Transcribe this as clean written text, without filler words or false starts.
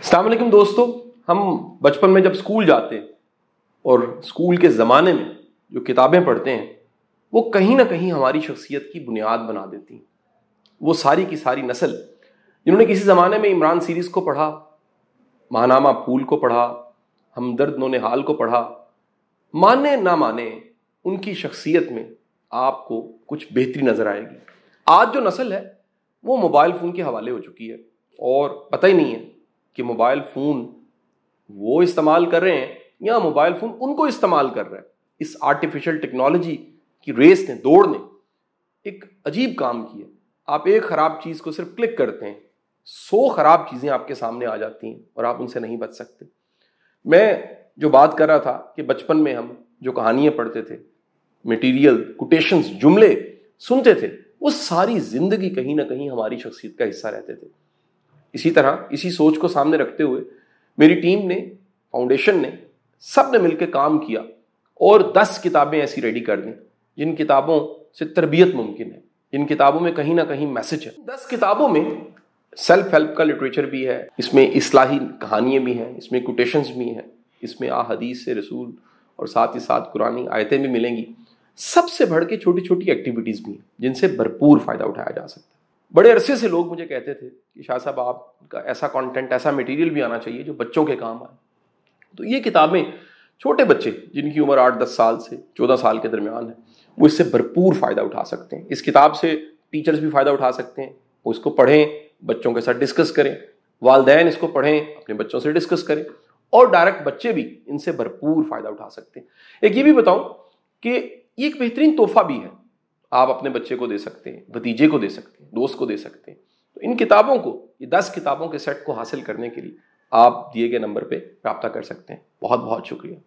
अस्सलाम वालेकुम दोस्तों, हम बचपन में जब स्कूल जाते हैं और स्कूल के ज़माने में जो किताबें पढ़ते हैं वो कहीं ना कहीं हमारी शख्सियत की बुनियाद बना देती हैं। वो सारी की सारी नस्ल जिन्होंने किसी ज़माने में इमरान सीरीज़ को पढ़ा, माहनामा फूल को पढ़ा, हमदर्द नौनिहाल को पढ़ा, माने ना माने उनकी शख्सियत में आपको कुछ बेहतरी नज़र आएगी। आज जो नस्ल है वो मोबाइल फ़ोन के हवाले हो चुकी है और पता ही नहीं है कि मोबाइल फ़ोन वो इस्तेमाल कर रहे हैं या मोबाइल फ़ोन उनको इस्तेमाल कर रहा है। इस आर्टिफिशियल टेक्नोलॉजी की रेस ने, दौड़ ने एक अजीब काम किया। आप एक ख़राब चीज़ को सिर्फ क्लिक करते हैं, 100 ख़राब चीज़ें आपके सामने आ जाती हैं और आप उनसे नहीं बच सकते। मैं जो बात कर रहा था कि बचपन में हम जो कहानियाँ पढ़ते थे, मटीरियल, कोटेशंस, जुमले सुनते थे, वो सारी ज़िंदगी कहीं ना कहीं हमारी शख्सियत का हिस्सा रहते थे। इसी तरह इसी सोच को सामने रखते हुए मेरी टीम ने, फाउंडेशन ने, सब ने मिलकर काम किया और 10 किताबें ऐसी रेडी कर दी जिन किताबों से तरबियत मुमकिन है, जिन किताबों में कहीं ना कहीं मैसेज है। 10 किताबों में सेल्फ हेल्प का लिटरेचर भी है, इसमें इस्लाही कहानियाँ भी हैं, इसमें कोटेशंस भी हैं, इसमें हदीस से रसूल और साथ ही साथ कुरानी आयतें भी मिलेंगी। सबसे बढ़ के छोटी छोटी एक्टिविटीज़ भी हैं जिनसे भरपूर फ़ायदा उठाया जा सकता है। बड़े अरसे से लोग मुझे कहते थे कि शाह साहब आपका ऐसा कंटेंट, ऐसा मटेरियल भी आना चाहिए जो बच्चों के काम आए। तो ये किताबें छोटे बच्चे जिनकी उम्र 8-10 साल से 14 साल के दरमियान है वो इससे भरपूर फ़ायदा उठा सकते हैं। इस किताब से टीचर्स भी फ़ायदा उठा सकते हैं, वो इसको पढ़ें, बच्चों के साथ डिस्कस करें, वालिदैन इसको पढ़ें, अपने बच्चों से डिस्कस करें और डायरेक्ट बच्चे भी इनसे भरपूर फ़ायदा उठा सकते हैं। एक ये भी बताऊं कि ये एक बेहतरीन तोहफा भी है, आप अपने बच्चे को दे सकते हैं, भतीजे को दे सकते हैं, दोस्त को दे सकते हैं। तो इन किताबों को, ये 10 किताबों के सेट को हासिल करने के लिए आप दिए गए नंबर पे राब्ता कर सकते हैं। बहुत बहुत शुक्रिया।